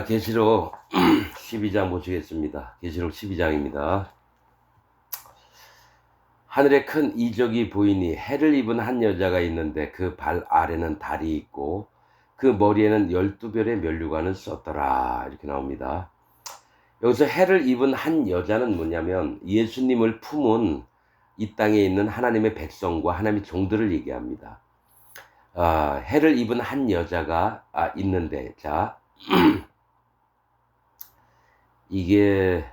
계시록 12장 보시겠습니다. 계시록 12장입니다. 하늘에 큰 이적이 보이니 해를 입은 한 여자가 있는데 그 발 아래는 달이 있고 그 머리에는 12별의 면류관을 썼더라. 이렇게 나옵니다. 여기서 해를 입은 한 여자는 뭐냐면 예수님을 품은 이 땅에 있는 하나님의 백성과 하나님의 종들을 얘기합니다. 해를 입은 한 여자가 있는데, 자, 이게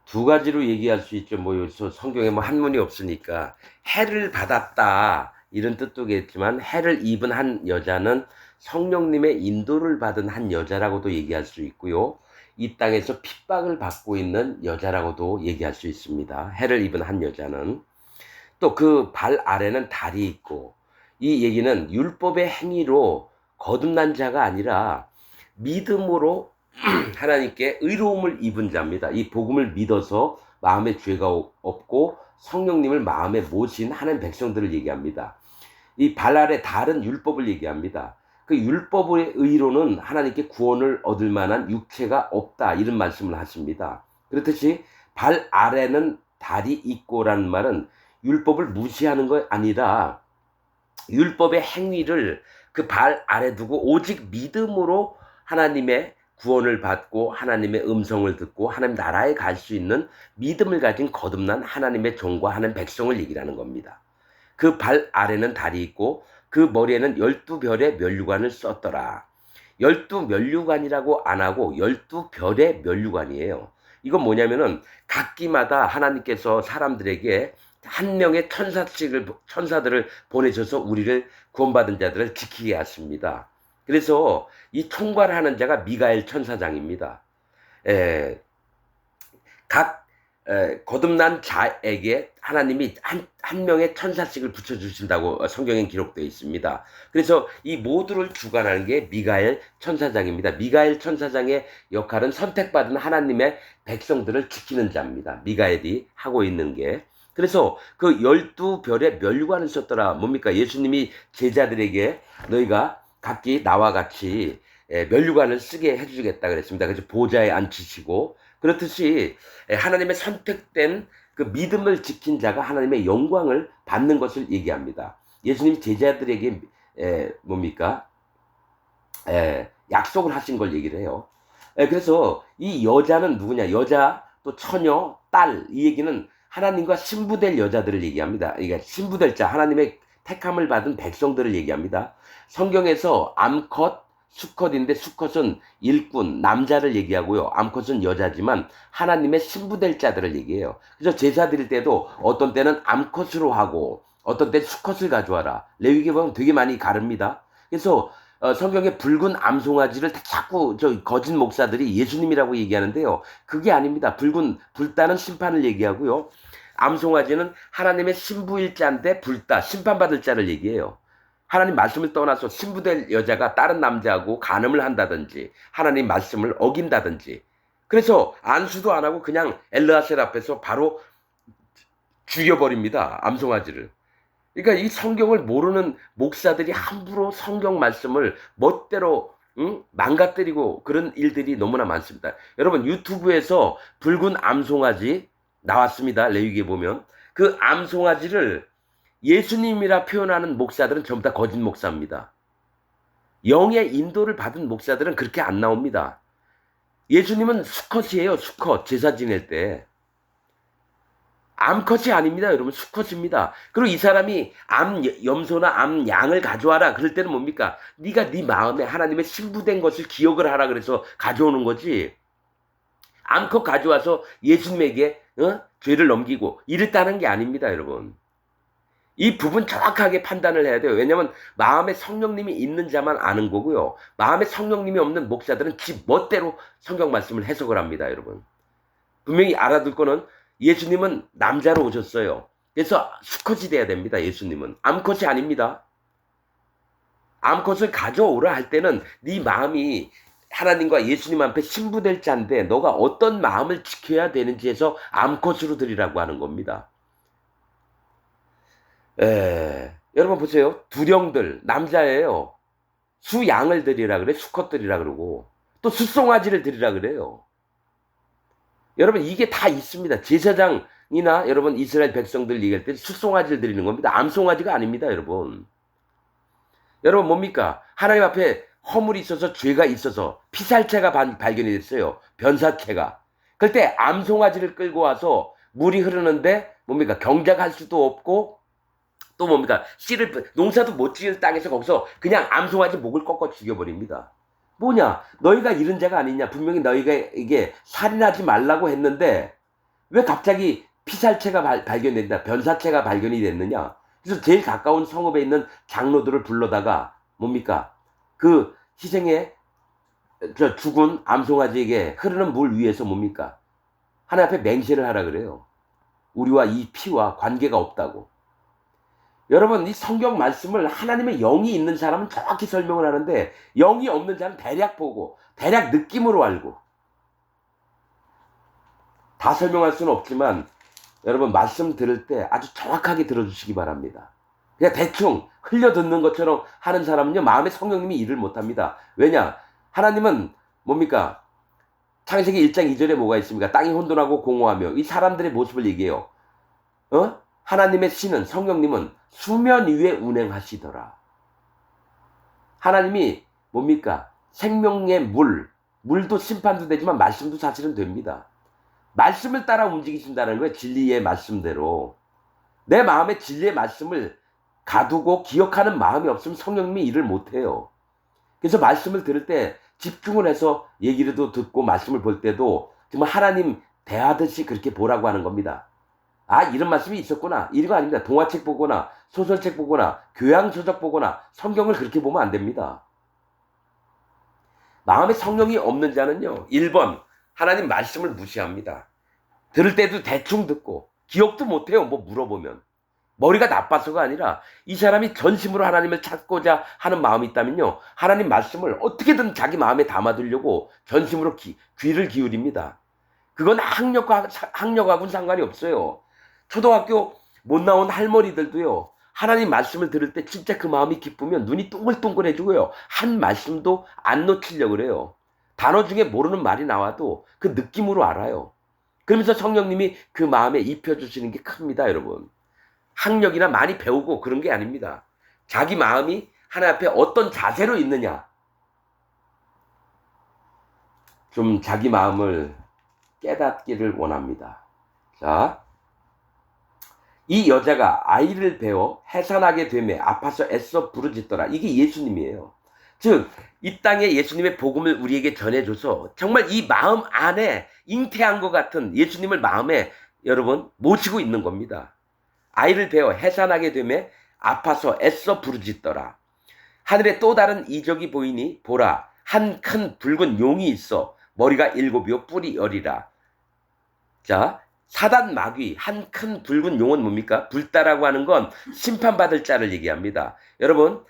두 가지로 얘기할 수 있죠. 뭐 여기서 성경에 뭐 한문이 없으니까 해를 받았다 이런 뜻도겠지만, 해를 입은 한 여자는 성령님의 인도를 받은 한 여자라고도 얘기할 수 있고요. 이 땅에서 핍박을 받고 있는 여자라고도 얘기할 수 있습니다. 해를 입은 한 여자는. 또 그 발 아래는 달이 있고, 이 얘기는 율법의 행위로 거듭난 자가 아니라 믿음으로 하나님께 의로움을 입은 자입니다. 이 복음을 믿어서 마음에 죄가 없고 성령님을 마음에 모신 하나님 백성들을 얘기합니다. 이 발 아래 달은 율법을 얘기합니다. 그 율법의 의로는 하나님께 구원을 얻을 만한 육체가 없다, 이런 말씀을 하십니다. 그렇듯이 발 아래는 달이 있고라는 말은 율법을 무시하는 것 아니라 율법의 행위를 그 발 아래 두고 오직 믿음으로 하나님의 구원을 받고 하나님의 음성을 듣고 하나님 나라에 갈 수 있는 믿음을 가진 거듭난 하나님의 종과 하나님 백성을 얘기하는 겁니다. 그 발 아래는 달이 있고 그 머리에는 12별의 면류관을 썼더라. 12면류관이라고 안 하고 12별의 면류관이에요. 이건 뭐냐면은 각기마다 하나님께서 사람들에게 한 명의 천사들을 보내셔서 우리를 구원받은 자들을 지키게 하십니다. 그래서 이 총괄하는 자가 미가엘 천사장입니다. 각 거듭난 자에게 하나님이 한 명의 천사씩을 붙여주신다고 성경에 기록되어 있습니다. 그래서 이 모두를 주관하는 게 미가엘 천사장입니다. 미가엘 천사장의 역할은 선택받은 하나님의 백성들을 지키는 자입니다. 미가엘이 하고 있는 게. 그래서 그 12별의 면류관을 썼더라. 뭡니까? 예수님이 제자들에게 너희가 각기 나와 같이 면류관을 쓰게 해주겠다 그랬습니다. 그래서 보좌에 앉히시고, 그렇듯이 하나님의 선택된 그 믿음을 지킨 자가 하나님의 영광을 받는 것을 얘기합니다. 예수님이 제자들에게 뭡니까? 약속을 하신 걸 얘기를 해요. 그래서 이 여자는 누구냐? 여자, 또 처녀, 딸, 이 얘기는 하나님과 신부될 여자들을 얘기합니다. 그러니까 신부될 자, 하나님의 택함을 받은 백성들을 얘기합니다. 성경에서 암컷, 수컷인데 수컷은 일꾼, 남자를 얘기하고요. 암컷은 여자지만 하나님의 신부될 자들을 얘기해요. 그래서 제사 드릴 때도 어떤 때는 암컷으로 하고 어떤 때는 수컷을 가져와라. 레위기 보면 되게 많이 가릅니다. 그래서 성경에 붉은 암송아지를 자꾸 거짓 목사들이 예수님이라고 얘기하는데요. 그게 아닙니다. 불다는 심판을 얘기하고요. 암송아지는 하나님의 신부일 자인데 불다, 심판받을 자를 얘기해요. 하나님 말씀을 떠나서 신부될 여자가 다른 남자하고 간음을 한다든지 하나님 말씀을 어긴다든지, 그래서 안수도 안 하고 그냥 엘르아셀 앞에서 바로 죽여버립니다. 암송아지를. 그러니까 이 성경을 모르는 목사들이 함부로 성경 말씀을 멋대로 망가뜨리고 그런 일들이 너무나 많습니다. 여러분, 유튜브에서 붉은 암송아지 나왔습니다. 레위기에 보면 그 암송아지를 예수님이라 표현하는 목사들은 전부 다 거짓 목사입니다. 영의 인도를 받은 목사들은 그렇게 안 나옵니다. 예수님은 수컷이에요. 수컷, 제사 지낼 때. 암컷이 아닙니다. 여러분, 수컷입니다. 그리고 이 사람이 염소나 암양을 가져와라 그럴 때는 뭡니까? 네가 네 마음에 하나님의 신부된 것을 기억을 하라 그래서 가져오는 거지. 암컷 가져와서 예수님에게 죄를 넘기고 이랬다는 게 아닙니다. 여러분, 이 부분 정확하게 판단을 해야 돼요. 왜냐하면 마음에 성령님이 있는 자만 아는 거고요. 마음에 성령님이 없는 목사들은 지 멋대로 성경 말씀을 해석을 합니다. 여러분, 분명히 알아둘 거는 예수님은 남자로 오셨어요. 그래서 수컷이 돼야 됩니다. 예수님은 암컷이 아닙니다. 암컷을 가져오라 할 때는 네 마음이 하나님과 예수님 앞에 신부될 자인데 너가 어떤 마음을 지켜야 되는지 해서 암컷으로 드리라고 하는 겁니다. 여러분 보세요. 두령들 남자예요. 수양을 드리라 그래. 수컷 드리라 그러고 또 수송아지를 드리라 그래요. 여러분 이게 다 있습니다. 제사장이나 여러분 이스라엘 백성들 얘기할 때 수송아지를 드리는 겁니다. 암송아지가 아닙니다, 여러분. 여러분 뭡니까? 하나님 앞에 허물이 있어서 죄가 있어서 피살체가 발견이 됐어요. 변사체가. 그럴 때 암송아지를 끌고 와서 물이 흐르는데 뭡니까? 경작할 수도 없고 또 뭡니까? 씨를 농사도 못 지을 땅에서 거기서 그냥 암송아지 목을 꺾어 죽여버립니다. 뭐냐? 너희가 이런 죄가 아니냐? 분명히 너희가 이게 살인하지 말라고 했는데 왜 갑자기 피살체가 발견된다, 변사체가 발견이 됐느냐? 그래서 제일 가까운 성읍에 있는 장로들을 불러다가 뭡니까? 그 희생에 죽은 암송아지에게 흐르는 물 위에서 뭡니까? 하나님 앞에 맹세를 하라 그래요. 우리와 이 피와 관계가 없다고. 여러분 이 성경 말씀을 하나님의 영이 있는 사람은 정확히 설명을 하는데 영이 없는 사람은 대략 보고 대략 느낌으로 알고. 다 설명할 수는 없지만 여러분 말씀 들을 때 아주 정확하게 들어주시기 바랍니다. 그냥 대충 흘려 듣는 것처럼 하는 사람은요 마음에 성령님이 일을 못합니다. 왜냐? 하나님은 뭡니까? 창세기 1장 2절에 뭐가 있습니까? 땅이 혼돈하고 공허하며 이 사람들의 모습을 얘기해요. 하나님의 신은 성령님은 수면 위에 운행하시더라. 하나님이 뭡니까? 생명의 물도 심판도 되지만 말씀도 사실은 됩니다. 말씀을 따라 움직이신다는 거예요. 진리의 말씀대로. 내 마음에 진리의 말씀을 가두고 기억하는 마음이 없으면 성령님이 일을 못해요. 그래서 말씀을 들을 때 집중을 해서 얘기를 듣고 말씀을 볼 때도 정말 하나님 대하듯이 그렇게 보라고 하는 겁니다. 아, 이런 말씀이 있었구나. 이런 거 아닙니다. 동화책 보거나 소설책 보거나 교양서적 보거나 성경을 그렇게 보면 안 됩니다. 마음에 성령이 없는 자는요 1번 하나님 말씀을 무시합니다. 들을 때도 대충 듣고 기억도 못해요. 뭐 물어보면. 머리가 나빠서가 아니라 이 사람이 전심으로 하나님을 찾고자 하는 마음이 있다면요 하나님 말씀을 어떻게든 자기 마음에 담아두려고 전심으로 귀를 기울입니다. 그건 학력하고는 상관이 없어요. 초등학교 못 나온 할머니들도요 하나님 말씀을 들을 때 진짜 그 마음이 기쁘면 눈이 동글동글해지고요 한 말씀도 안 놓치려고 그래요. 단어 중에 모르는 말이 나와도 그 느낌으로 알아요. 그러면서 성령님이 그 마음에 입혀주시는 게 큽니다. 여러분 학력이나 많이 배우고 그런 게 아닙니다. 자기 마음이 하나님 앞에 어떤 자세로 있느냐, 좀 자기 마음을 깨닫기를 원합니다. 자, 이 여자가 아이를 베어 해산하게 되매 아파서 애써 부르짖더라. 이게 예수님이에요. 즉 이 땅에 예수님의 복음을 우리에게 전해줘서 정말 이 마음 안에 잉태한 것 같은 예수님을 마음에 여러분 모시고 있는 겁니다. 아이를 베어 해산하게 되매 아파서 애써 부르짖더라. 하늘에 또 다른 이적이 보이니 보라, 한 큰 붉은 용이 있어 머리가 7이요 뿔이 10이라. 자, 사단 마귀 한 큰 붉은 용은 뭡니까? 불다라고 하는 건 심판받을 자를 얘기합니다. 여러분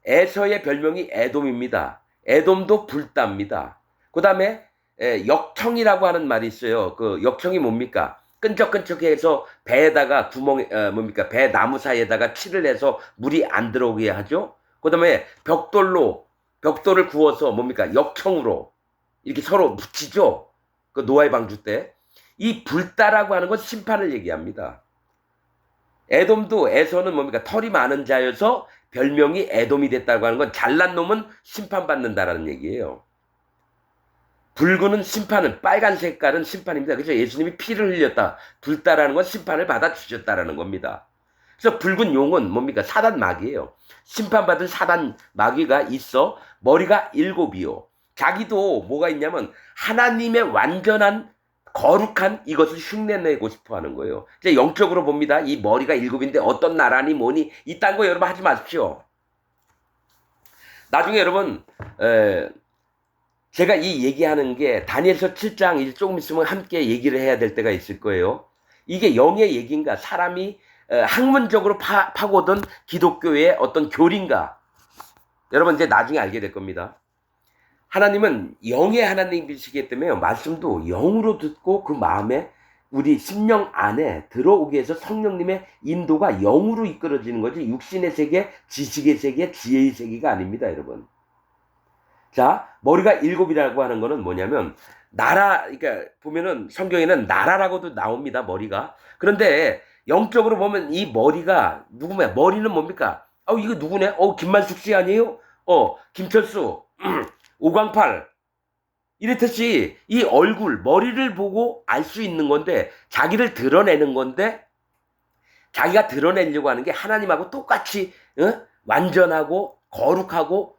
에서의 별명이 에돔입니다. 에돔도 불답니다. 그 다음에 역청이라고 하는 말이 있어요. 그 역청이 뭡니까? 끈적끈적해서 배에다가 뭡니까? 배 나무 사이에다가 칠을 해서 물이 안 들어오게 하죠. 그 다음에 벽돌을 구워서 뭡니까? 역청으로 이렇게 서로 붙이죠. 그 노아의 방주 때. 이 불다라고 하는 건 심판을 얘기합니다. 에돔도 에서는 뭡니까? 털이 많은 자여서 별명이 에돔이 됐다고 하는 건 잘난 놈은 심판받는다라는 얘기예요. 붉은 심판은 빨간 색깔은 심판입니다. 그래서 예수님이 피를 흘렸다. 불다라는 건 심판을 받아 주셨다라는 겁니다. 그래서 붉은 용은 뭡니까? 사단 마귀예요. 심판받은 사단 마귀가 있어 머리가 7이요. 자기도 뭐가 있냐면 하나님의 완전한 거룩한 이것을 흉내내고 싶어 하는 거예요. 이제 영적으로 봅니다. 이 머리가 7인데 어떤 나라니 뭐니 이딴 거 여러분 하지 마십시오. 나중에 여러분 제가 이 얘기하는 게 다니엘서 7장 이제 조금 있으면 함께 얘기를 해야 될 때가 있을 거예요. 이게 영의 얘기인가 사람이 학문적으로 파고든 기독교의 어떤 교리인가 여러분 이제 나중에 알게 될 겁니다. 하나님은 영의 하나님이시기 때문에 말씀도 영으로 듣고 그 마음에 우리 심령 안에 들어오게 해서 성령님의 인도가 영으로 이끌어지는 거지 육신의 세계, 지식의 세계, 지혜의 세계가 아닙니다. 여러분. 자, 머리가 일곱이라고 하는 거는 뭐냐면 나라, 그러니까 보면은 성경에는 나라라고도 나옵니다, 머리가. 그런데 영적으로 보면 이 머리가 누구냐? 머리는 뭡니까? 이거 누구네? 김만숙 씨 아니에요? 김철수, 오광팔. 이랬듯이 이 얼굴, 머리를 보고 알 수 있는 건데, 자기를 드러내는 건데, 자기가 드러내려고 하는 게 하나님하고 똑같이 완전하고 거룩하고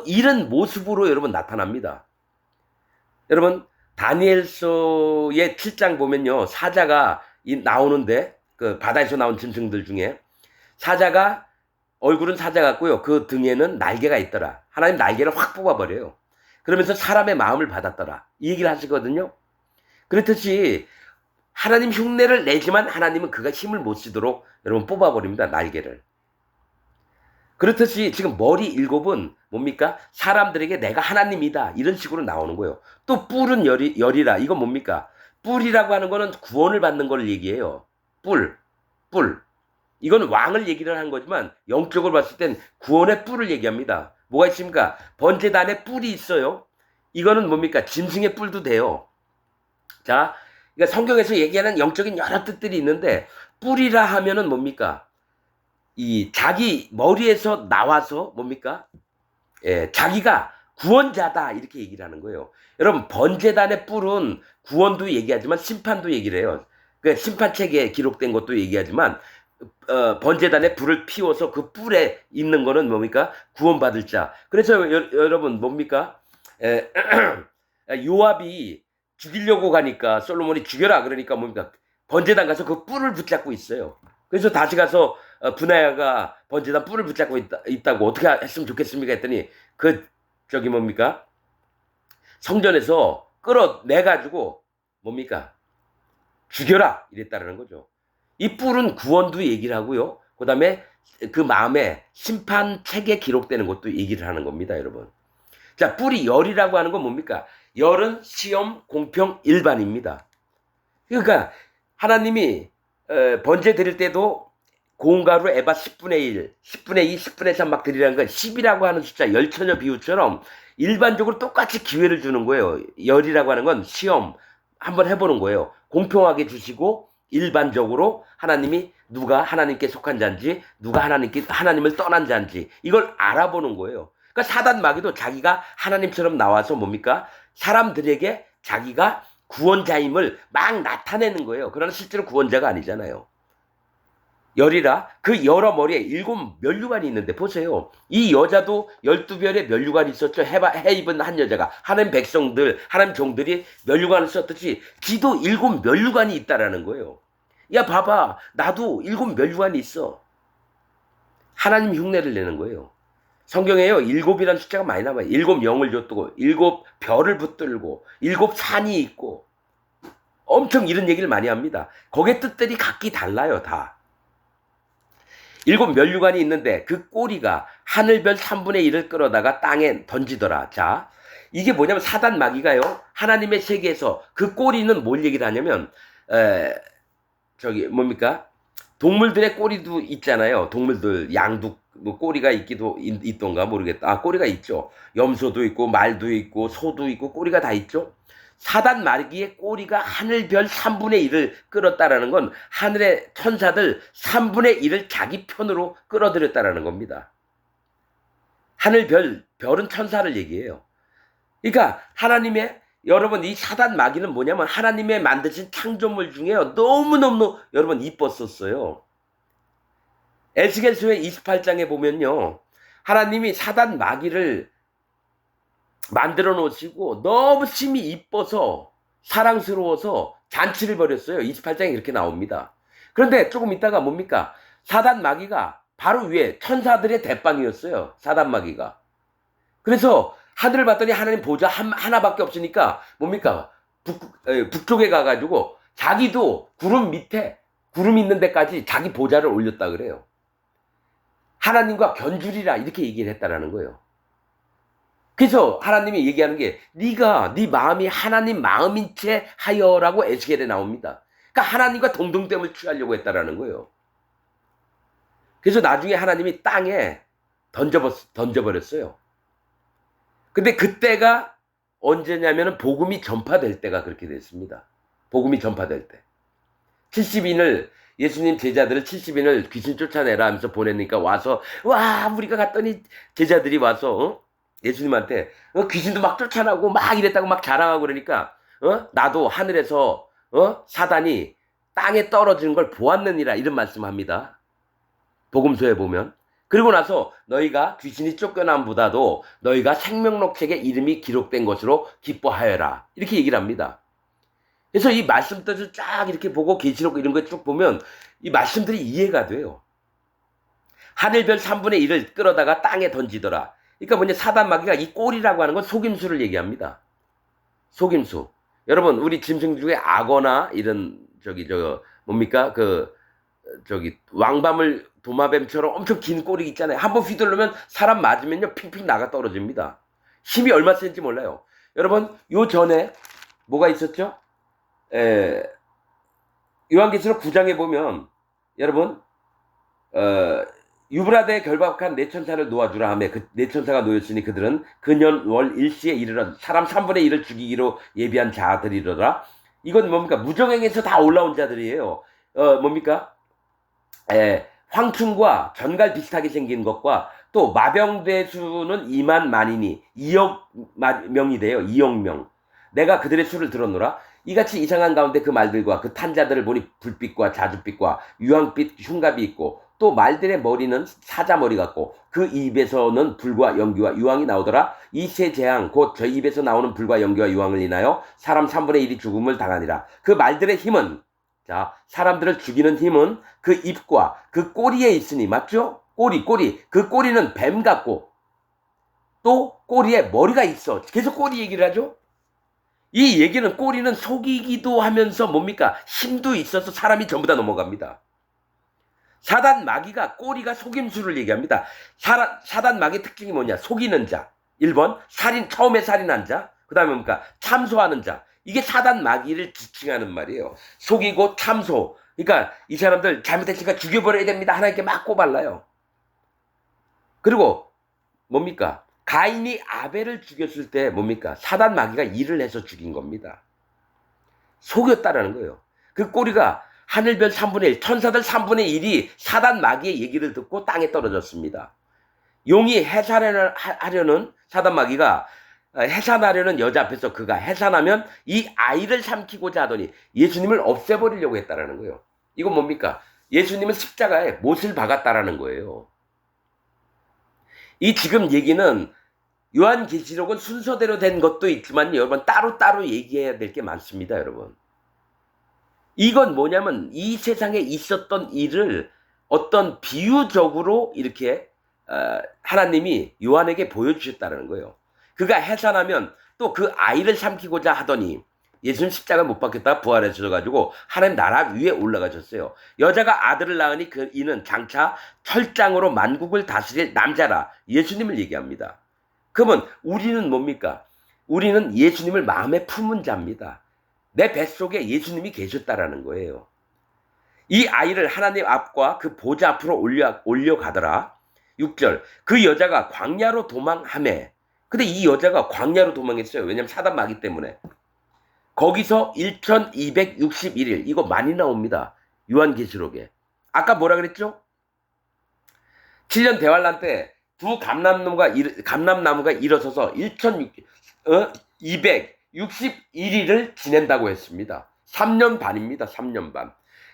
이런 모습으로 여러분 나타납니다. 여러분 다니엘서의 7장 보면요, 사자가 나오는데 그 바다에서 나온 짐승들 중에 사자가 얼굴은 사자 같고요, 그 등에는 날개가 있더라. 하나님 날개를 확 뽑아버려요. 그러면서 사람의 마음을 받았더라, 이 얘기를 하시거든요. 그렇듯이 하나님 흉내를 내지만 하나님은 그가 힘을 못 쓰도록 여러분 뽑아버립니다, 날개를. 그렇듯이 지금 머리 일곱은 뭡니까? 사람들에게 내가 하나님이다, 이런 식으로 나오는 거예요. 또 뿔은 열이라. 이건 뭡니까? 뿔이라고 하는 거는 구원을 받는 걸 얘기해요. 뿔. 이건 왕을 얘기를 한 거지만 영적으로 봤을 땐 구원의 뿔을 얘기합니다. 뭐가 있습니까? 번제단에 뿔이 있어요. 이거는 뭡니까? 짐승의 뿔도 돼요. 자, 그러니까 성경에서 얘기하는 영적인 여러 뜻들이 있는데, 뿔이라 하면은 뭡니까? 이 자기 머리에서 나와서 뭡니까? 자기가 구원자다, 이렇게 얘기를 하는 거예요. 여러분 번제단의 뿔은 구원도 얘기하지만 심판도 얘기를 해요. 그 심판책에 기록된 것도 얘기하지만 번제단에 불을 피워서 그 뿔에 있는 거는 뭡니까? 구원받을 자. 그래서 여러분 뭡니까? 요압이 죽이려고 가니까 솔로몬이 죽여라 그러니까 뭡니까? 번제단 가서 그 뿔을 붙잡고 있어요. 그래서 다시 가서 분하야가 번제단 뿔을 붙잡고 있다고 어떻게 했으면 좋겠습니까? 했더니 저기 뭡니까? 성전에서 끌어내가지고 뭡니까? 죽여라, 이랬다라는 거죠. 이 뿔은 구원도 얘기를 하고요, 그 다음에 그 마음에 심판책에 기록되는 것도 얘기를 하는 겁니다, 여러분. 자, 뿔이 열이라고 하는 건 뭡니까? 열은 시험, 공평, 일반입니다. 그러니까 하나님이 번제 드릴 때도 고운가루 에바 10분의 1, 10분의 2, 10분의 3 막 드리라는 건 10이라고 하는 숫자, 열처녀 비유처럼 일반적으로 똑같이 기회를 주는 거예요. 열이라고 하는 건 시험 한번 해보는 거예요. 공평하게 주시고 일반적으로 하나님이 누가 하나님께 속한 자인지, 누가 하나님을 떠난 자인지 이걸 알아보는 거예요. 그러니까 사단 마귀도 자기가 하나님처럼 나와서 뭡니까? 사람들에게 자기가 구원자임을 막 나타내는 거예요. 그러나 실제로 구원자가 아니잖아요. 열이라, 그 여러 머리에 7 면류관이 있는데 보세요. 이 여자도 12별의 면류관이 있었죠. 해 입은 한 여자가, 하나님 백성들, 하나님 종들이 면류관을 썼듯이 지도 7 면류관이 있다라는 거예요. 야, 봐봐, 나도 7 면류관이 있어. 하나님 흉내를 내는 거예요. 성경에요, 7이라는 숫자가 많이 나와요. 7 영을 줬고, 7 별을 붙들고, 7 산이 있고, 엄청 이런 얘기를 많이 합니다. 거기에 뜻들이 각기 달라요, 다. 7 면류관이 있는데 그 꼬리가 하늘별 3분의 1을 끌어다가 땅에 던지더라. 자, 이게 뭐냐면 사단 마귀가요, 하나님의 세계에서 그 꼬리는 뭘 얘기를 하냐면 저기 뭡니까? 동물들의 꼬리도 있잖아요. 동물들 양도 뭐 꼬리가 있던가 모르겠다. 꼬리가 있죠. 염소도 있고 말도 있고 소도 있고 꼬리가 다 있죠. 사단 마귀의 꼬리가 하늘별 3분의 1을 끌었다라는 건 하늘의 천사들 3분의 1을 자기 편으로 끌어들였다라는 겁니다. 별은 천사를 얘기해요. 그러니까 하나님의, 여러분 이 사단 마귀는 뭐냐면 하나님의 만드신 창조물 중에요, 너무너무 여러분 이뻤었어요. 에스겔서의 28장에 보면요, 하나님이 사단 마귀를 만들어 놓으시고 너무 심히 이뻐서 사랑스러워서 잔치를 벌였어요. 28장에 이렇게 나옵니다. 그런데 조금 있다가 뭡니까? 사단 마귀가 바로 위에 천사들의 대빵이었어요. 사단 마귀가. 그래서 하늘을 봤더니 하나님 보좌 하나밖에 없으니까 뭡니까? 북쪽에 가가지고 자기도 구름 밑에, 구름 있는 데까지 자기 보좌를 올렸다 그래요. 하나님과 견주리라, 이렇게 얘기를 했다라는 거예요. 그래서 하나님이 얘기하는 게 네가 네 마음이 하나님 마음인 채 하여라고 에스겔에 나옵니다. 그러니까 하나님과 동등됨을 취하려고 했다라는 거예요. 그래서 나중에 하나님이 땅에 던져버렸어요. 근데 그때가 언제냐면은 복음이 전파될 때가 그렇게 됐습니다. 복음이 전파될 때. 70인을 예수님 제자들을 70인을 귀신 쫓아내라 하면서 보내니까 와서 와 우리가 갔더니 제자들이 와서 예수님한테 귀신도 막 쫓아나고 막 이랬다고 막 자랑하고 그러니까 나도 하늘에서 사단이 땅에 떨어지는 걸 보았느니라 이런 말씀합니다. 복음서에 보면. 그리고 나서 너희가 귀신이 쫓겨남보다도 너희가 생명록 책에 이름이 기록된 것으로 기뻐하여라 이렇게 얘기를 합니다. 그래서 이 말씀들을 쫙 이렇게 보고 계시록 이런 거 쭉 보면 이 말씀들이 이해가 돼요. 하늘별 3분의 1을 끌어다가 땅에 던지더라. 그러니까 뭐냐 사단 마귀가 이 꼴이라고 하는 건 속임수를 얘기합니다. 속임수. 여러분 우리 짐승 중에 악어나 이런 뭡니까 왕밤을 도마뱀처럼 엄청 긴 꼬리 있잖아요. 한번 휘둘르면 사람 맞으면요 핑핑 나가 떨어집니다. 힘이 얼마 센지 몰라요. 여러분 요 전에 뭐가 있었죠? 요한계시록 9장에 보면 여러분 유브라데에 결박한 네 천사를 놓아주라 하며 그 네 천사가 놓였으니 그들은 그년 월 일시에 이르러 사람 3분의 1을 죽이기로 예비한 자들이로라. 이건 뭡니까? 무정행에서 다 올라온 자들이에요. 뭡니까? 황충과 전갈 비슷하게 생긴 것과 또 마병대수는 2만 만이니 2억 명이 돼요. 2억 명. 내가 그들의 수를 들었노라. 이같이 이상한 가운데 그 말들과 그 탄자들을 보니 불빛과 자줏빛과 유황빛 흉갑이 있고 또 말들의 머리는 사자머리 같고 그 입에서는 불과 연기와 유황이 나오더라. 이 세 재앙 곧 저 입에서 나오는 불과 연기와 유황을 인하여 사람 3분의 1이 죽음을 당하니라. 그 말들의 힘은 자 사람들을 죽이는 힘은 그 입과 그 꼬리에 있으니 맞죠? 꼬리 그 꼬리는 뱀 같고 또 꼬리에 머리가 있어. 계속 꼬리 얘기를 하죠. 이 얘기는 꼬리는 속이기도 하면서 뭡니까? 힘도 있어서 사람이 전부 다 넘어갑니다. 사단 마귀가 꼬리가 속임수를 얘기합니다. 사단 마귀의 특징이 뭐냐? 속이는 자. 1번 처음에 살인한 자. 그 다음에 뭡니까? 참소하는 자. 이게 사단 마귀를 지칭하는 말이에요. 속이고 참소. 그러니까 이 사람들 잘못했으니까 죽여버려야 됩니다. 하나님께 막 꼬발라요. 그리고 뭡니까? 가인이 아벨을 죽였을 때 뭡니까? 사단 마귀가 일을 해서 죽인 겁니다. 속였다라는 거예요. 그 꼬리가 하늘별 3분의 1, 천사들 3분의 1이 사단 마귀의 얘기를 듣고 땅에 떨어졌습니다. 용이 해산하려는 사단 마귀가 해산하려는 여자 앞에서 그가 해산하면 이 아이를 삼키고자 하더니 예수님을 없애버리려고 했다라는 거예요. 이건 뭡니까? 예수님은 십자가에 못을 박았다라는 거예요. 이 지금 얘기는 요한계시록은 순서대로 된 것도 있지만 여러분 따로따로 얘기해야 될 게 많습니다. 여러분. 이건 뭐냐면 이 세상에 있었던 일을 어떤 비유적으로 이렇게 하나님이 요한에게 보여주셨다는 거예요. 그가 해산하면 또 그 아이를 삼키고자 하더니 예수님 십자가 못 박혔다가 부활하셔가지고 하나님 나라 위에 올라가셨어요. 여자가 아들을 낳으니 이는 장차 철장으로 만국을 다스릴 남자라 예수님을 얘기합니다. 그러면 우리는 뭡니까? 우리는 예수님을 마음에 품은 자입니다. 내 뱃속에 예수님이 계셨다라는 거예요. 이 아이를 하나님 앞과 그 보좌 앞으로 올려가더라. 6절 그 여자가 광야로 도망하매 근데 이 여자가 광야로 도망했어요. 왜냐면 사단 마귀 때문에. 거기서 1261일 이거 많이 나옵니다. 요한계시록에. 아까 뭐라 그랬죠? 7년 대환란 때 두 감람나무가 일어서서 1261일을 지낸다고 했습니다. 3년 반입니다. 3년 반.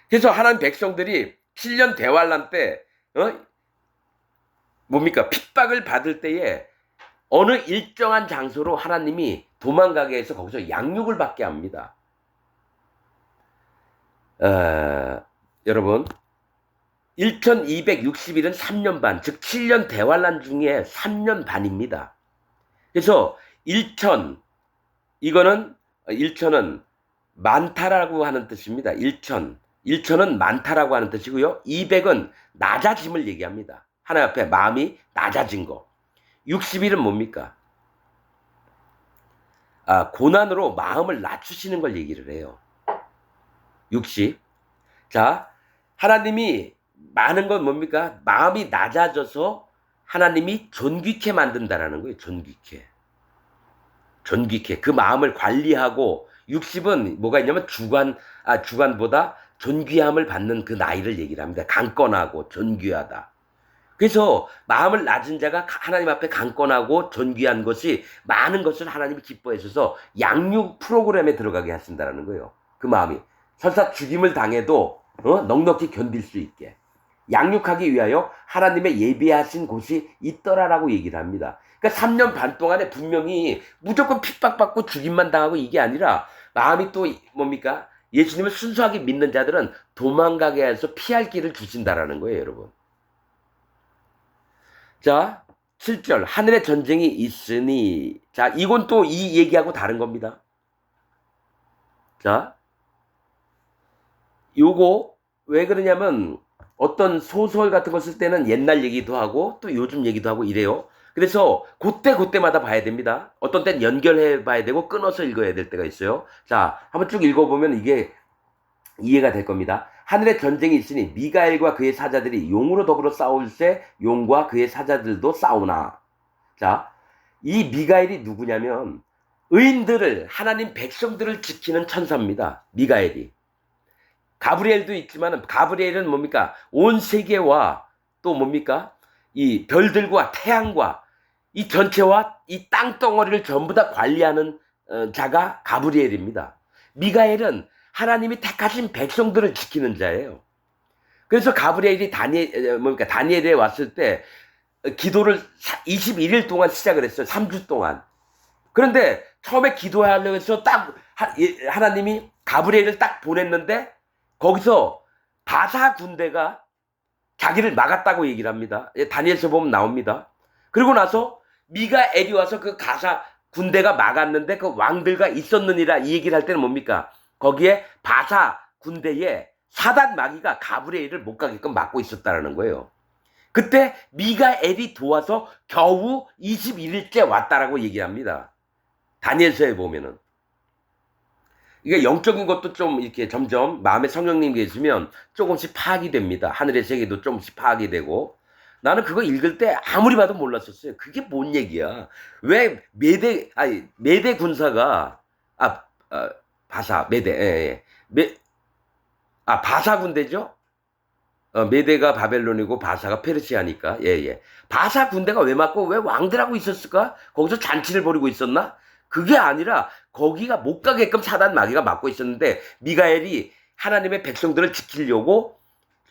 그래서 하나님 백성들이 7년 대환란 때 뭡니까? 핍박을 받을 때에 어느 일정한 장소로 하나님이 도망가게 해서 거기서 양육을 받게 합니다. 여러분 1260일은 3년 반, 즉 7년 대환란 중에 3년 반입니다. 그래서 1천은 많다라고 하는 뜻입니다. 1천은 많다라고 하는 뜻이고요. 200은 낮아짐을 얘기합니다. 하나님 앞에 마음이 낮아진 거. 60일은 뭡니까? 고난으로 마음을 낮추시는 걸 얘기를 해요. 60. 자, 하나님이 많은 건 뭡니까? 마음이 낮아져서 하나님이 존귀케 만든다라는 거예요. 존귀케. 존귀케 그 마음을 관리하고 60은 뭐가 있냐면 주관보다 존귀함을 받는 그 나이를 얘기를 합니다. 강건하고 존귀하다. 그래서 마음을 낮은 자가 하나님 앞에 강건하고 존귀한 것이 많은 것을 하나님이 기뻐하셔서 양육 프로그램에 들어가게 하신다는 거예요. 그 마음이 설사 죽임을 당해도 넉넉히 견딜 수 있게 양육하기 위하여 하나님의 예비하신 곳이 있더라라고 얘기를 합니다. 그러니까 3년 반 동안에 분명히 무조건 핍박받고 죽임만 당하고 이게 아니라 마음이 또 뭡니까? 예수님을 순수하게 믿는 자들은 도망가게 해서 피할 길을 주신다라는 거예요, 여러분. 자, 7절 하늘에 전쟁이 있으니 자, 이건 또 이 얘기하고 다른 겁니다. 자, 요거 왜 그러냐면 어떤 소설 같은 거 쓸 때는 옛날 얘기도 하고 또 요즘 얘기도 하고 이래요. 그래서 그때마다 봐야 됩니다. 어떤 때는 연결해 봐야 되고 끊어서 읽어야 될 때가 있어요. 자, 한번 쭉 읽어보면 이게 이해가 될 겁니다. 하늘에 전쟁이 있으니 미가엘과 그의 사자들이 용으로 더불어 싸울세 용과 그의 사자들도 싸우나. 자, 이 미가엘이 누구냐면 의인들을 하나님 백성들을 지키는 천사입니다. 미가엘이. 가브리엘도 있지만 가브리엘은 뭡니까? 온 세계와 또 뭡니까? 이 별들과 태양과 이 전체와 이 땅덩어리를 전부 다 관리하는 자가 가브리엘입니다. 미가엘은 하나님이 택하신 백성들을 지키는 자예요. 그래서 가브리엘이 다니엘에 왔을 때 기도를 21일 동안 시작을 했어요. 3주 동안. 그런데 처음에 기도하려고 해서 딱 하나님이 가브리엘을 딱 보냈는데 거기서 바사 군대가 자기를 막았다고 얘기를 합니다. 다니엘서 보면 나옵니다. 그리고 나서 미가엘이 와서 그 가사 군대가 막았는데 그 왕들과 있었느니라 이 얘기를 할 때는 뭡니까? 거기에 바사 군대에 사단 마귀가 가브리엘을 못 가게끔 막고 있었다는 거예요. 그때 미가엘이 도와서 겨우 21일째 왔다라고 얘기합니다. 다니엘서에 보면은. 이게 영적인 것도 좀 이렇게 점점 마음에 성령님 계시면 조금씩 파악이 됩니다. 하늘의 세계도 조금씩 파악이 되고. 나는 그거 읽을 때 아무리 봐도 몰랐었어요. 그게 뭔 얘기야? 왜 메대 군사가 바사 바사 군대죠? 메대가 바벨론이고 바사가 페르시아니까. 바사 군대가 왜 맞고 왜 왕들하고 있었을까? 거기서 잔치를 벌이고 있었나? 그게 아니라 거기가 못 가게끔 사단 마귀가 막고 있었는데 미가엘이 하나님의 백성들을 지키려고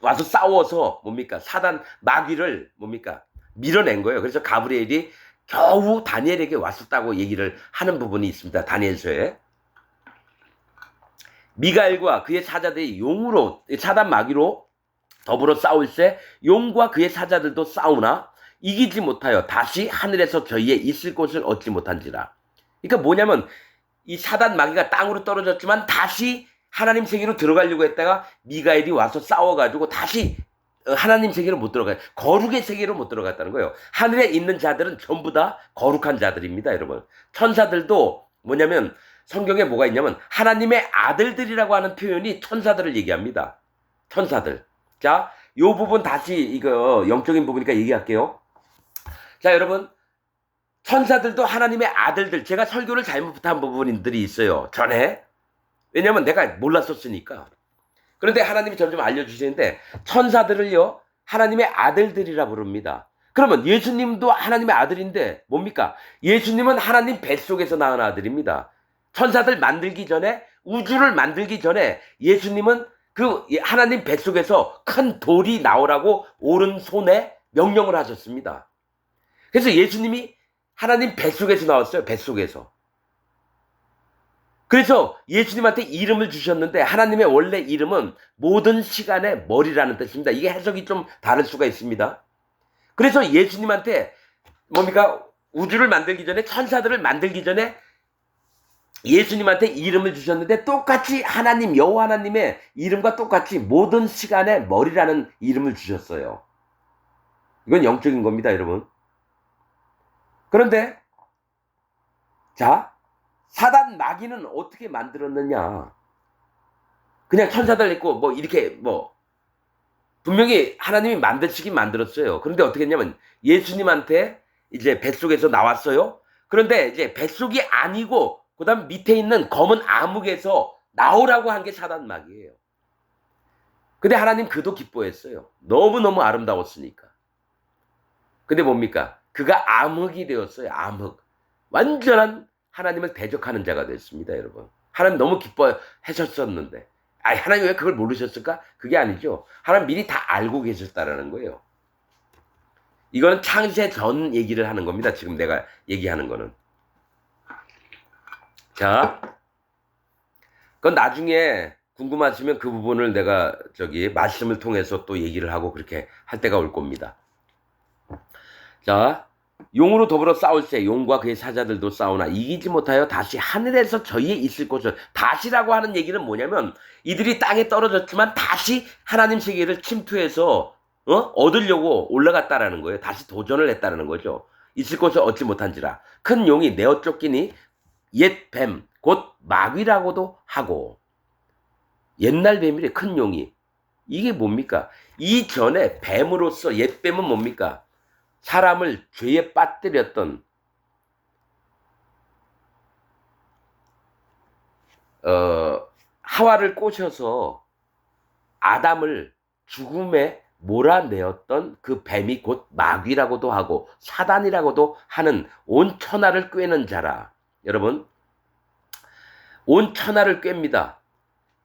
와서 싸워서 뭡니까? 사단 마귀를 뭡니까? 밀어낸 거예요. 그래서 가브리엘이 겨우 다니엘에게 왔었다고 얘기를 하는 부분이 있습니다. 다니엘서에. 미가엘과 그의 사자들이 용으로 사단 마귀로 더불어 싸울세 용과 그의 사자들도 싸우나 이기지 못하여 다시 하늘에서 저희의 있을 곳을 얻지 못한지라. 그러니까 뭐냐면 이 사단 마귀가 땅으로 떨어졌지만 다시 하나님 세계로 들어가려고 했다가 미가엘이 와서 싸워가지고 다시 하나님 세계로 못 들어가요. 거룩의 세계로 못 들어갔다는 거예요. 하늘에 있는 자들은 전부 다 거룩한 자들입니다, 여러분. 천사들도 뭐냐면 성경에 뭐가 있냐면 하나님의 아들들이라고 하는 표현이 천사들을 얘기합니다. 천사들. 자, 요 부분 다시 이거 영적인 부분이니까 얘기할게요. 자, 여러분. 천사들도 하나님의 아들들. 제가 설교를 잘못한 부분들이 있어요. 전에. 왜냐면 내가 몰랐었으니까. 그런데 하나님이 점점 알려주시는데 천사들을요. 하나님의 아들들이라 부릅니다. 그러면 예수님도 하나님의 아들인데 뭡니까? 예수님은 하나님 뱃속에서 낳은 아들입니다. 천사들 만들기 전에 우주를 만들기 전에 예수님은 그 하나님 뱃속에서 큰 돌이 나오라고 오른손에 명령을 하셨습니다. 그래서 예수님이 하나님 뱃속에서 나왔어요. 뱃속에서. 그래서 예수님한테 이름을 주셨는데 하나님의 원래 이름은 모든 시간의 머리라는 뜻입니다. 이게 해석이 좀 다를 수가 있습니다. 그래서 예수님한테 뭡니까? 우주를 만들기 전에 천사들을 만들기 전에 예수님한테 이름을 주셨는데 똑같이 하나님 여호와 하나님의 이름과 똑같이 모든 시간의 머리라는 이름을 주셨어요. 이건 영적인 겁니다, 여러분. 그런데 자, 사단 마귀는 어떻게 만들었느냐? 그냥 천사들 있고 뭐 이렇게 뭐 분명히 하나님이 만드시긴 만들었어요. 그런데 어떻게 했냐면 예수님한테 이제 뱃속에서 나왔어요. 그런데 이제 뱃속이 아니고 그다음 밑에 있는 검은 암흑에서 나오라고 한 게 사단막이에요. 근데 하나님 그도 기뻐했어요. 너무너무 아름다웠으니까. 근데 뭡니까? 그가 암흑이 되었어요. 암흑. 완전한 하나님을 대적하는 자가 됐습니다, 여러분. 하나님 너무 기뻐하셨었는데. 하나님 왜 그걸 모르셨을까? 그게 아니죠. 하나님 미리 다 알고 계셨다라는 거예요. 이거는 창세 전 얘기를 하는 겁니다. 지금 내가 얘기하는 거는. 자, 그건 나중에 궁금하시면 그 부분을 내가 말씀을 통해서 또 얘기를 하고 그렇게 할 때가 올 겁니다. 자, 용으로 더불어 싸울세 용과 그의 사자들도 싸우나 이기지 못하여 다시 하늘에서 저희에 있을 곳을, 다시라고 하는 얘기는 뭐냐면 이들이 땅에 떨어졌지만 다시 하나님 세계를 침투해서 얻으려고 올라갔다라는 거예요. 다시 도전을 했다라는 거죠. 있을 곳을 얻지 못한지라 큰 용이 내어 쫓기니 옛 뱀 곧 마귀라고도 하고. 옛날 뱀이래, 큰 용이. 이게 뭡니까? 이전에 뱀으로서 옛 뱀은 뭡니까? 사람을 죄에 빠뜨렸던 하와를 꼬셔서 아담을 죽음에 몰아내었던 그 뱀이 곧 마귀라고도 하고 사단이라고도 하는 온 천하를 꿰는 자라. 여러분, 온 천하를 꿰입니다.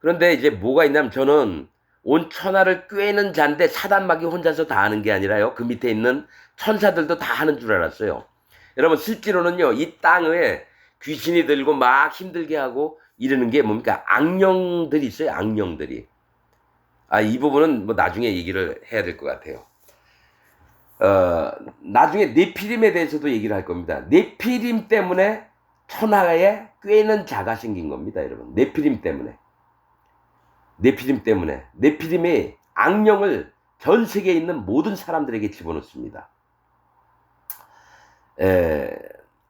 그런데 이제 뭐가 있냐면 저는 온 천하를 꿰는 자인데 사단마귀 혼자서 다 하는 게 아니라요. 그 밑에 있는 천사들도 다 하는 줄 알았어요. 여러분, 실제로는요, 이 땅에 귀신이 들고 막 힘들게 하고 이러는 게 뭡니까? 악령들이 있어요. 악령들이. 이 부분은 뭐 나중에 얘기를 해야 될 것 같아요. 나중에 네피림에 대해서도 얘기를 할 겁니다. 네피림 때문에 천하에 꿰는 자가 생긴 겁니다, 여러분. 네피림 때문에. 네피림이 악령을 전 세계에 있는 모든 사람들에게 집어넣습니다.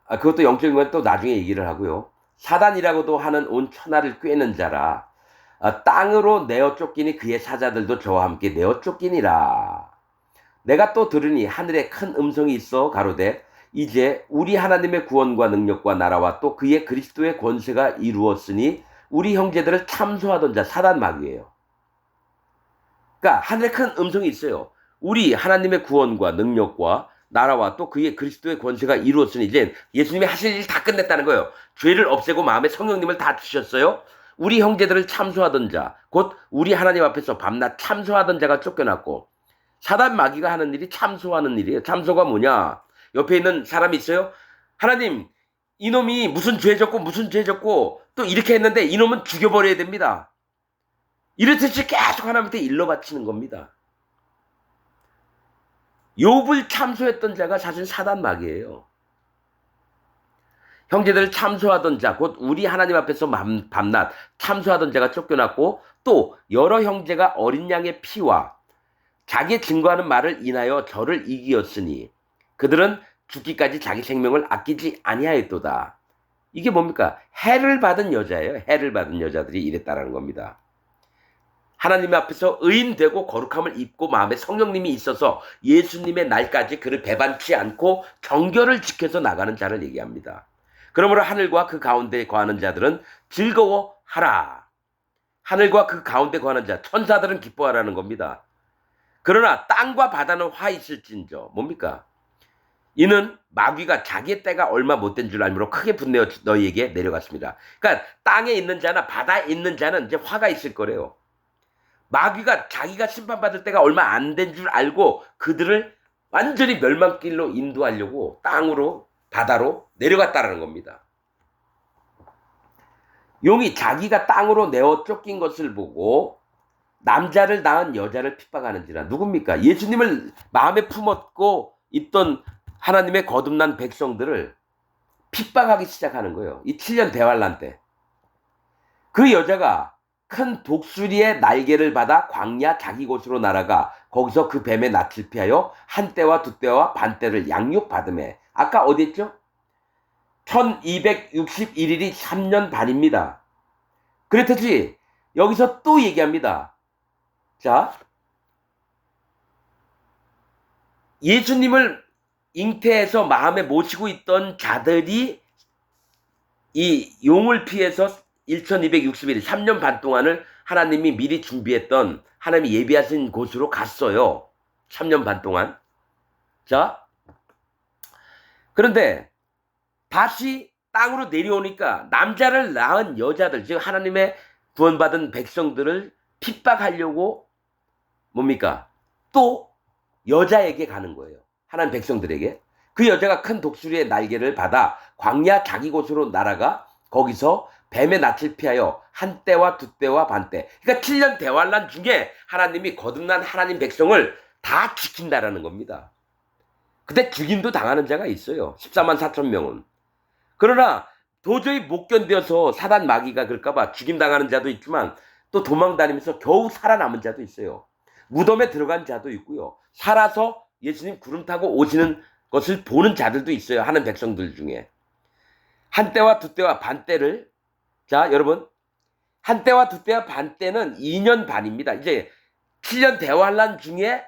그것도 영적인 건 또 나중에 얘기를 하고요. 사단이라고도 하는 온 천하를 꿰는 자라. 땅으로 내어 쫓기니 그의 사자들도 저와 함께 내어 쫓기니라. 내가 또 들으니 하늘에 큰 음성이 있어 가로되 이제 우리 하나님의 구원과 능력과 나라와 또 그의 그리스도의 권세가 이루었으니 우리 형제들을 참소하던 자, 사단마귀예요. 그러니까 하늘에 큰 음성이 있어요. 우리 하나님의 구원과 능력과 나라와 또 그의 그리스도의 권세가 이루었으니 이제 예수님이 하실 일 다 끝냈다는 거예요. 죄를 없애고 마음에 성령님을 다 주셨어요. 우리 형제들을 참소하던 자, 곧 우리 하나님 앞에서 밤낮 참소하던 자가 쫓겨났고, 사단마귀가 하는 일이 참소하는 일이에요. 참소가 뭐냐? 옆에 있는 사람이 있어요. 하나님, 이놈이 무슨 죄 졌고 또 이렇게 했는데 이놈은 죽여버려야 됩니다. 이렇듯이 계속 하나님한테 일러 바치는 겁니다. 욥을 참소했던 자가 사실 사단마귀예요. 형제들을 참소하던 자, 곧 우리 하나님 앞에서 밤낮 참소하던 자가 쫓겨났고, 또 여러 형제가 어린 양의 피와 자기 증거하는 말을 인하여 저를 이기었으니 그들은 죽기까지 자기 생명을 아끼지 아니하였도다. 이게 뭡니까? 해를 받은 여자예요. 해를 받은 여자들이 이랬다라는 겁니다. 하나님 앞에서 의인되고 거룩함을 입고 마음에 성령님이 있어서 예수님의 날까지 그를 배반치 않고 정결을 지켜서 나가는 자를 얘기합니다. 그러므로 하늘과 그 가운데 거하는 자들은 즐거워하라. 하늘과 그 가운데 거하는 자, 천사들은 기뻐하라는 겁니다. 그러나 땅과 바다는 화 있을진저. 뭡니까? 이는 마귀가 자기의 때가 얼마 못된 줄 알므로 크게 분내어 너희에게 내려갔습니다. 그러니까 땅에 있는 자나 바다에 있는 자는 이제 화가 있을 거래요. 마귀가 자기가 심판받을 때가 얼마 안 된 줄 알고 그들을 완전히 멸망길로 인도하려고 땅으로 바다로 내려갔다라는 겁니다. 용이 자기가 땅으로 내어 쫓긴 것을 보고 남자를 낳은 여자를 핍박하는지라. 누굽니까? 예수님을 마음에 품었고 있던 하나님의 거듭난 백성들을 핍박하기 시작하는 거예요. 이 7년 대환란 때. 그 여자가 큰 독수리의 날개를 받아 광야 자기 곳으로 날아가 거기서 그 뱀의 낯을 피하여 한 때와 두 때와 반 때를 양육받음에. 아까 어디 있죠? 1261일이 3년 반입니다. 그랬듯이 여기서 또 얘기합니다. 자, 예수님을 잉태해서 마음에 모시고 있던 자들이 이 용을 피해서 1260일, 3년 반 동안을 하나님이 미리 준비했던 하나님이 예비하신 곳으로 갔어요. 3년 반 동안. 자, 그런데 다시 땅으로 내려오니까 남자를 낳은 여자들, 즉 하나님의 구원받은 백성들을 핍박하려고 뭡니까? 또 여자에게 가는 거예요. 하나님 백성들에게. 그 여자가 큰 독수리의 날개를 받아 광야 자기 곳으로 날아가 거기서 뱀의 낯을 피하여 한 때와 두 때와 반 때. 그러니까 7년 대환란 중에 하나님이 거듭난 하나님 백성을 다 지킨다라는 겁니다. 근데 죽임도 당하는 자가 있어요. 14만 4천 명은. 그러나 도저히 못 견뎌서 사단 마귀가 그럴까봐 죽임당하는 자도 있지만 또 도망다니면서 겨우 살아남은 자도 있어요. 무덤에 들어간 자도 있고요. 살아서 예수님 구름 타고 오시는 것을 보는 자들도 있어요. 하는 백성들 중에. 한 때와 두 때와 반 때를, 자 여러분, 한 때와 두 때와 반 때는 2년 반입니다. 이제 7년 대환란 중에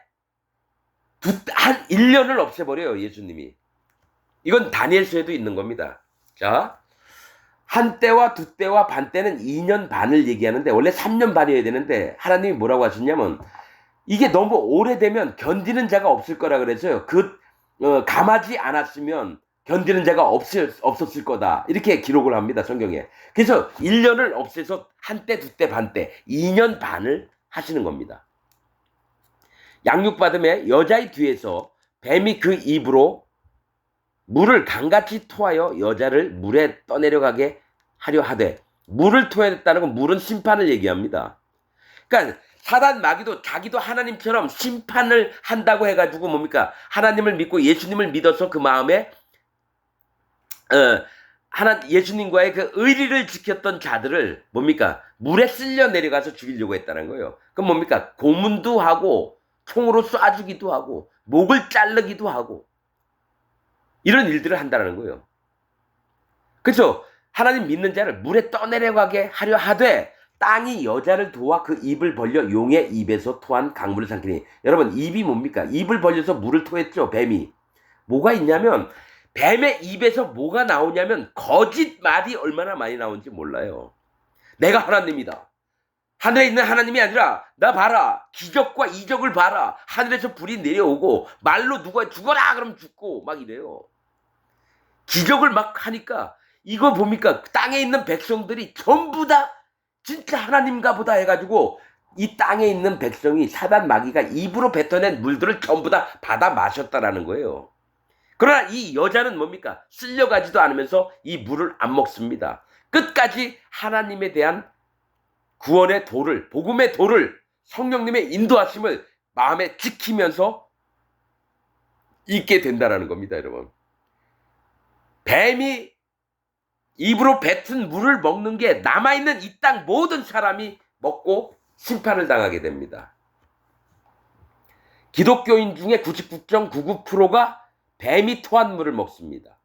한 1년을 없애버려요. 예수님이. 이건 다니엘서에도 있는 겁니다. 자, 한 때와 두 때와 반 때는 2년 반을 얘기하는데 원래 3년 반이어야 되는데 하나님이 뭐라고 하셨냐면 이게 너무 오래되면 견디는 자가 없을 거라 그래서요. 감하지 않았으면 견디는 자가 없었을 거다. 이렇게 기록을 합니다. 성경에. 그래서 1년을 없애서 한 때, 두 때, 반 때, 2년 반을 하시는 겁니다. 양육받음에 여자의 뒤에서 뱀이 그 입으로 물을 강같이 토하여 여자를 물에 떠내려가게 하려 하되, 물을 토해냈다는 건 물은 심판을 얘기합니다. 그러니까 사단 마귀도 자기도 하나님처럼 심판을 한다고 해가지고 뭡니까? 하나님을 믿고 예수님을 믿어서 그 마음에 예수님과의 그 의리를 지켰던 자들을 뭡니까? 물에 쓸려 내려가서 죽이려고 했다는 거예요. 그럼 뭡니까? 고문도 하고 총으로 쏴주기도 하고 목을 자르기도 하고 이런 일들을 한다는 거예요. 그래서 하나님 믿는 자를 물에 떠내려가게 하려 하되 땅이 여자를 도와 그 입을 벌려 용의 입에서 토한 강물을 삼키니. 여러분, 입이 뭡니까? 입을 벌려서 물을 토했죠. 뱀이. 뭐가 있냐면 뱀의 입에서 뭐가 나오냐면 거짓말이 얼마나 많이 나오는지 몰라요. 내가 하나님이다. 하늘에 있는 하나님이 아니라 나 봐라. 기적과 이적을 봐라. 하늘에서 불이 내려오고 말로 누가 죽어라 그러면 죽고 막 이래요. 기적을 막 하니까 이거 봅니까? 땅에 있는 백성들이 전부 다 진짜 하나님가 보다 해가지고 이 땅에 있는 백성이 사단 마귀가 입으로 뱉어낸 물들을 전부 다 받아 마셨다라는 거예요. 그러나 이 여자는 뭡니까? 쓸려가지도 않으면서 이 물을 안 먹습니다. 끝까지 하나님에 대한 구원의 도를, 복음의 도를, 성령님의 인도하심을 마음에 지키면서 있게 된다라는 겁니다, 여러분. 뱀이 입으로 뱉은 물을 먹는 게 남아있는 이 땅 모든 사람이 먹고 심판을 당하게 됩니다. 기독교인 중에 99.99%가 뱀이 토한 물을 먹습니다.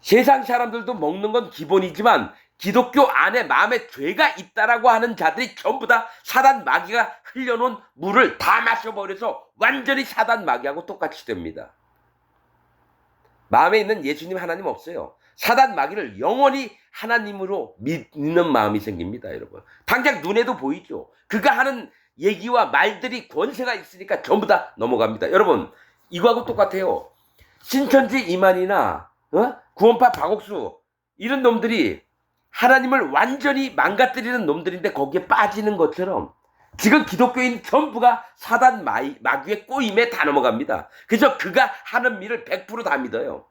세상 사람들도 먹는 건 기본이지만 기독교 안에 마음에 죄가 있다라고 하는 자들이 전부 다 사단 마귀가 흘려놓은 물을 다 마셔버려서 완전히 사단 마귀하고 똑같이 됩니다. 마음에 있는 예수님 하나님 없어요. 사단 마귀를 영원히 하나님으로 믿는 마음이 생깁니다, 여러분. 당장 눈에도 보이죠. 그가 하는 얘기와 말들이 권세가 있으니까 전부 다 넘어갑니다. 여러분, 이거하고 똑같아요. 신천지 이만희나 구원파 박옥수 이런 놈들이 하나님을 완전히 망가뜨리는 놈들인데 거기에 빠지는 것처럼 지금 기독교인 전부가 사단 마귀의 꼬임에 다 넘어갑니다. 그래서 그가 하는 일을 100% 다 믿어요.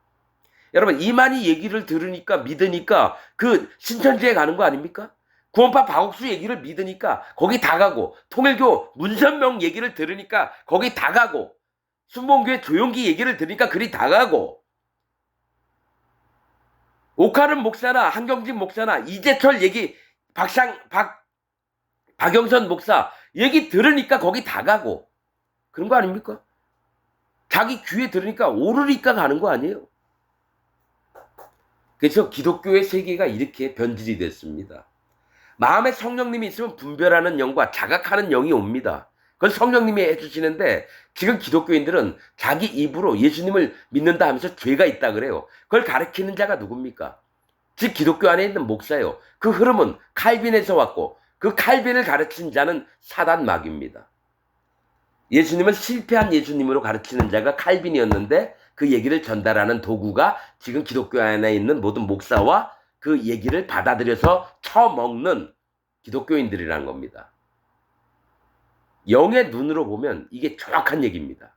여러분, 이만희 얘기를 들으니까 믿으니까 그 신천지에 가는 거 아닙니까? 구원파 박옥수 얘기를 믿으니까 거기 다 가고, 통일교 문선명 얘기를 들으니까 거기 다 가고, 순복음교회 조용기 얘기를 들으니까 그리 다 가고, 오카른 목사나 한경진 목사나 이재철 얘기, 박영선 목사 얘기 들으니까 거기 다 가고 그런 거 아닙니까? 자기 귀에 들으니까 오르니까 가는 거 아니에요? 그래서 기독교의 세계가 이렇게 변질이 됐습니다. 마음에 성령님이 있으면 분별하는 영과 자각하는 영이 옵니다. 그건 성령님이 해주시는데 지금 기독교인들은 자기 입으로 예수님을 믿는다 하면서 죄가 있다 그래요. 그걸 가르치는 자가 누굽니까? 즉 기독교 안에 있는 목사예요. 그 흐름은 칼빈에서 왔고 그 칼빈을 가르친 자는 사단 마귀입니다. 예수님을 실패한 예수님으로 가르치는 자가 칼빈이었는데 그 얘기를 전달하는 도구가 지금 기독교 안에 있는 모든 목사와 그 얘기를 받아들여서 처먹는 기독교인들이라는 겁니다. 영의 눈으로 보면 이게 정확한 얘기입니다.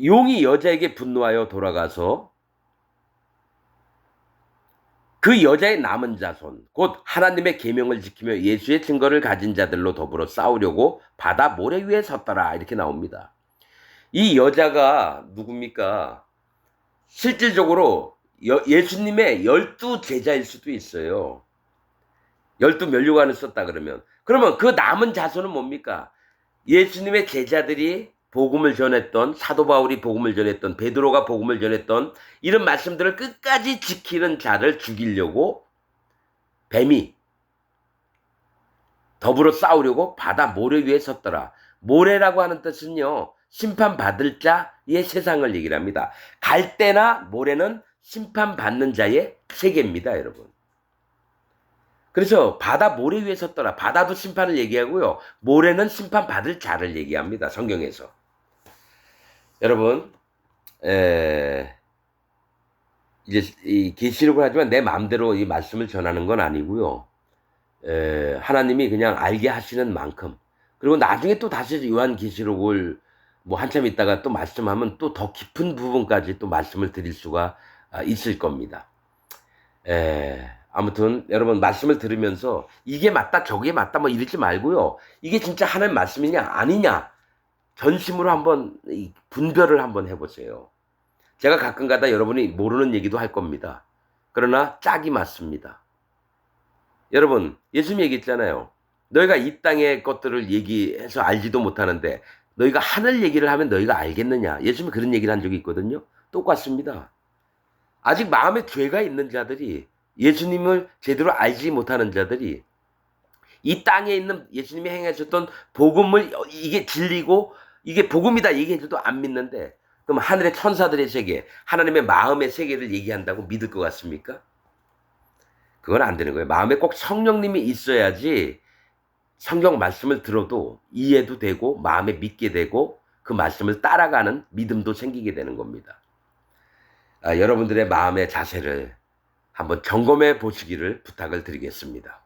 용이 여자에게 분노하여 돌아가서 그 여자의 남은 자손, 곧 하나님의 계명을 지키며 예수의 증거를 가진 자들로 더불어 싸우려고 바다 모래 위에 섰더라 이렇게 나옵니다. 이 여자가 누굽니까? 실질적으로 예수님의 12제자일 수도 있어요. 12면류관을 썼다 그러면 그 남은 자손은 뭡니까? 예수님의 제자들이 복음을 전했던, 사도 바울이 복음을 전했던, 베드로가 복음을 전했던 이런 말씀들을 끝까지 지키는 자를 죽이려고 뱀이 더불어 싸우려고 바다 모래 위에 섰더라. 모래라고 하는 뜻은요, 심판받을 자의 세상을 얘기를 합니다. 갈대나 모래는 심판받는 자의 세계입니다, 여러분. 그래서 바다 모래 위에 섰더라. 바다도 심판을 얘기하고요. 모래는 심판받을 자를 얘기합니다. 성경에서. 여러분, 이제 이 계시록을 하지만 내 마음대로 이 말씀을 전하는 건 아니고요. 하나님이 그냥 알게 하시는 만큼. 그리고 나중에 또 다시 요한계시록을 뭐 한참 있다가 또 말씀하면 또 더 깊은 부분까지 또 말씀을 드릴 수가 있을 겁니다. 아무튼 여러분 말씀을 들으면서 이게 맞다 저게 맞다 뭐 이러지 말고요. 이게 진짜 하나님 말씀이냐 아니냐 전심으로 한번 분별을 한번 해보세요. 제가 가끔가다 여러분이 모르는 얘기도 할 겁니다. 그러나 짝이 맞습니다. 여러분 예수님 얘기했잖아요. 너희가 이 땅의 것들을 얘기해서 알지도 못하는데 너희가 하늘 얘기를 하면 너희가 알겠느냐. 예수님이 그런 얘기를 한 적이 있거든요. 똑같습니다. 아직 마음에 죄가 있는 자들이 예수님을 제대로 알지 못하는 자들이 이 땅에 있는 예수님이 행하셨던 복음을 이게 진리고 이게 복음이다 얘기해줘도 안 믿는데 그럼 하늘의 천사들의 세계, 하나님의 마음의 세계를 얘기한다고 믿을 것 같습니까? 그건 안 되는 거예요. 마음에 꼭 성령님이 있어야지 성경 말씀을 들어도 이해도 되고 마음에 믿게 되고 그 말씀을 따라가는 믿음도 생기게 되는 겁니다. 여러분들의 마음의 자세를 한번 점검해 보시기를 부탁을 드리겠습니다.